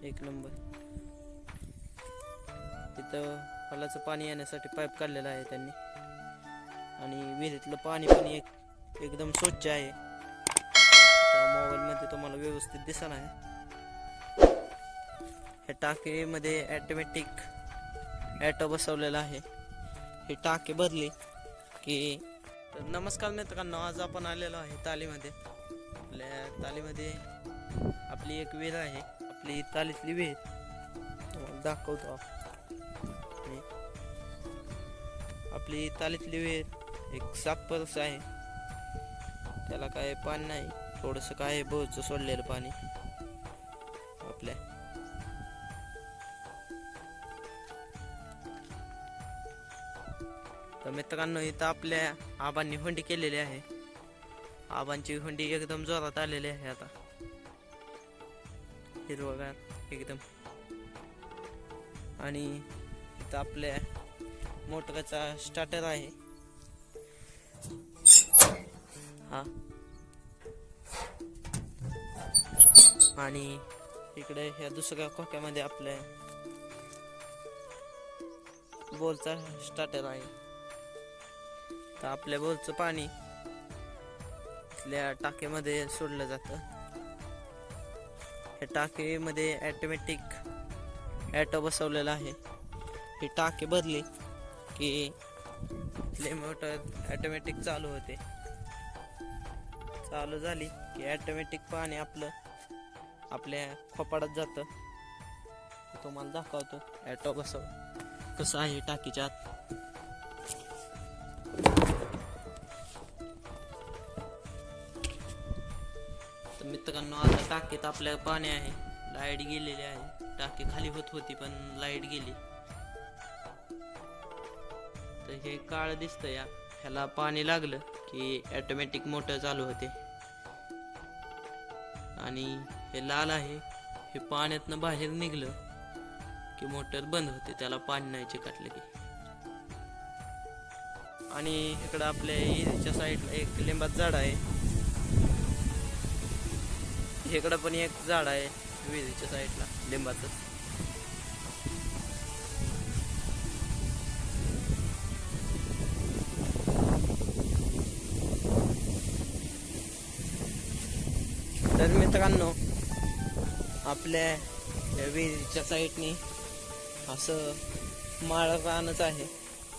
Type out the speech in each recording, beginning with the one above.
एक नंबर. तिथं हॉलाचं पाणी येण्यासाठी पाईप काढलेला आहे त्यांनी. आणि विहिरीतलं पाणी पण एकदम स्वच्छ आहे. मोबाईलमध्ये तुम्हाला व्यवस्थित दिसणार आहे. ह्या टाकीमध्ये ऑटोमॅटिक ॲटो बसवलेला आहे. ही टाकी भरली की. तर नमस्कार मित्रांनो, आज आपण आलेलो आहे तालीमध्ये. आपल्या तालीमध्ये आपली एक विहीर आहे, आपली तालीतली विहीर तुम्हाला दाखवतो. आपली तालीतली विहीर एक 7 परस आहे. त्याला काय पाणी नाही, थोडंसं काय बोरचं सोडलेलं पाणी आपल्या. तर मित्रांनो, इथं आपल्या आबांनी हुंडी केलेली आहे. आबांची हुंडी एकदम जोरात आलेली आहे आता, हिरवगार एकदम. आणि इथं आपल्या मोटरचा स्टार्टर आहे हा. आणि इकडे ह्या दुसऱ्या खोक्यामध्ये आपल्या बोलचा स्टार्टर आहे. तर आपल्या बोलचं पाणी इथल्या टाकीमध्ये सोडलं जातं. ह्या टाकीमध्ये ऑटोमॅटिक ॲटो बसवलेला आहे. ही टाकी भरली की इथले मोटर ऑटोमॅटिक चालू होते. चालू झाली की ऑटोमॅटिक पाणी आपलं आपल्या खोपाडात जातं. तुम्हाला दाखवतो ॲटो कसं आहे टाकीच्या आत. तर मित्रांनो, आता टाकीत आपल्या पाणी आहे. लाईट गेलेली आहे. टाकी खाली होती पण लाईट गेली. तर हे काळ दिसतं या ह्याला पाणी लागलं की ऑटोमॅटिक मोटर चालू होते. आणि हे लाल आहे, हे पाण्यातनं बाहेर निघलं की मोटर बंद होते, त्याला पाणी नाही चिकटलं की. आणि इकडं आपल्या विहिरीच्या साईडला एक लिंबाचं झाड आहे. इकडं पण एक झाड आहे विहिरीच्या साईडला लिंबाचं. तर मित्रांनो, आपल्या विहिरीच्या साईडनी असं माळ रानच आहे,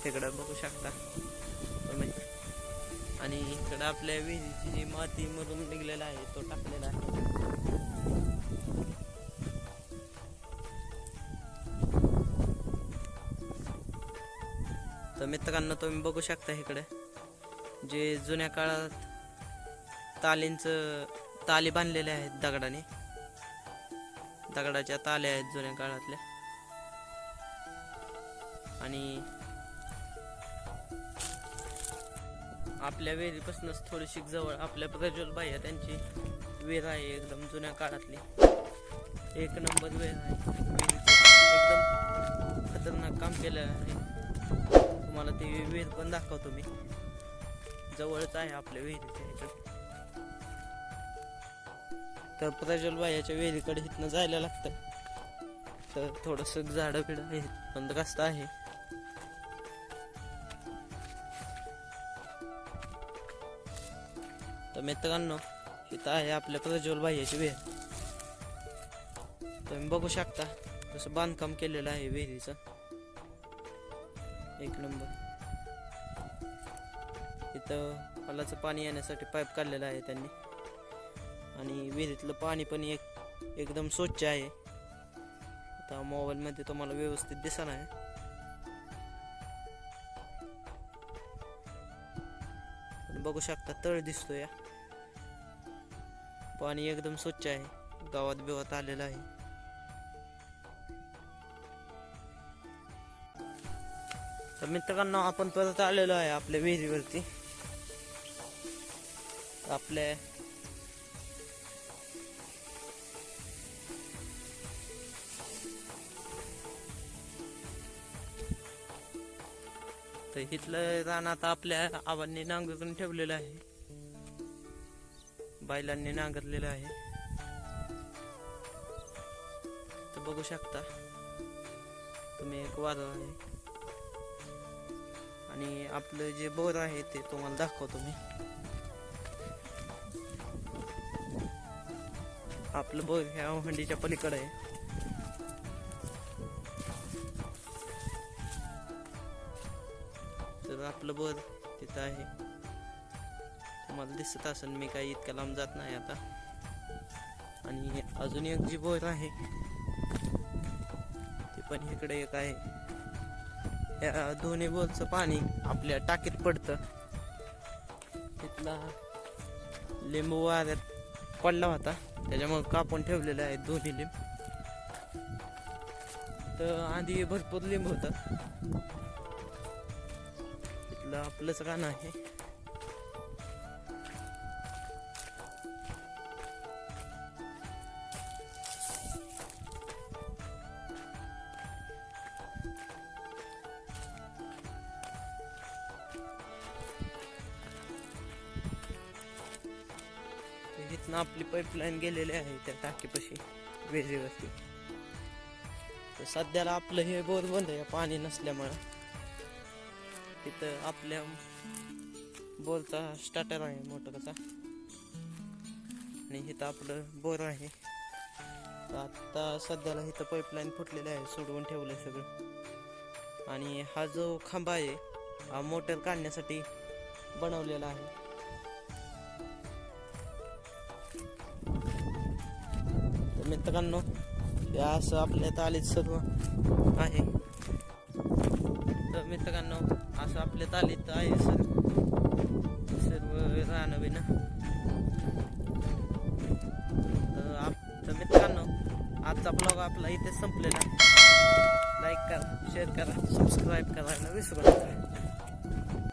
तिकडं बघू शकता तुम्ही. आणि इकडं आपल्या विहिरीची जी माती मधून निघलेला आहे तो टाकलेला आहे. तर मित्रांनो, तुम्ही बघू शकता इकडे जे जुन्या काळात ताली बांधलेल्या आहेत दगडाने. दगडाच्या ताल्या आहेत जुन्या काळातल्या. आणि आपल्या विहिरीपासूनच थोडीशी जवळ आपल्या प्रज्वल भाई त्यांची विहीर आहे, एकदम जुन्या काळातली. एक नंबर विहीर आहे. एकदम खतरनाक काम केलं आहे. तुम्हाला ती विहीर पण दाखवतो मी. जवळच आहे आपल्या विहिरीच्या इकडे. तर प्रज्वल भाईच्या विहिरीकडे इथनं जायला लागतं. तर थोडस झाडं बिडं आहे, पण रस्ता आहे. तर मित्रांनो, इथं आहे आपल्या प्रज्वल भाईची विहीर. तुम्ही बघू शकता कसं बांधकाम केलेलं आहे विहिरीचं, एक नंबर. इथं हॉलाचं पाणी येण्यासाठी पाईप काढलेला आहे त्यांनी. आणि विहिरीतलं पाणी पण एकदम स्वच्छ आहे. आता मोबाईलमध्ये तुम्हाला व्यवस्थित दिसणार आहे. बघू शकता तळ दिसतो या. पाणी एकदम स्वच्छ आहे, गावात बिवात आलेलं आहे. तर मित्रांनो, आपण परत आलेलो आहे आपल्या विहिरीवरती. आपल्या तर इथलं रान आता आपल्या आबांनी नांगरून ठेवलेलं आहे, बैलांनी नांगरलेलं आहे. तर इथं बघू शकता तुम्ही एक वादळ आहे आणि आपलं जे बोर आहे ते तुम्हाला दाखवतो मी. आपलं बोर ह्या हंडीच्या पलीकडे आहे. तर आपलं बोर तिथं आहे, तुम्हाला दिसत असेल. मी काही इतक्या लांब जात नाही आता. आणि अजून एक जी बोर आहे ती पण इकडे एक आहे. या दोन्ही बोरचं पाणी आपल्या टाकीत पडतं. तिथला लिंबू वाऱ्यात पडला होता, त्याच्यामुळे कापून ठेवलेले आहेत दोन्ही लिंब. तर आधी भरपूर लिंब होतं. तिथलं आपलंच रान आहे. इथनं आपली पाईपलाईन गेलेली आहे त्या टाकीपाशी वेजेवरती. तर सध्याला आपलं हे बोर बंद आहे पाणी नसल्यामुळं. तिथं आपल्या बोरचा स्टार्टर आहे मोटरचा आणि इथं आपलं बोर आहे. तर आता सध्याला इथं पाईपलाईन फुटलेली आहे, सोडवून ठेवलं सगळं. आणि हा जो खांबा आहे हा मोटर काढण्यासाठी बनवलेला आहे. मित्रांनो, या असं आपल्या तालीत सर्व आहे. तर मित्रांनो, असं आपल्या तालीत आहे सर्व रानविना. तर मित्रांनो, आजचा ब्लॉग आपला इथे संपलेला. लाईक करा, शेअर करा, सबस्क्राईब करायला विसरू नका.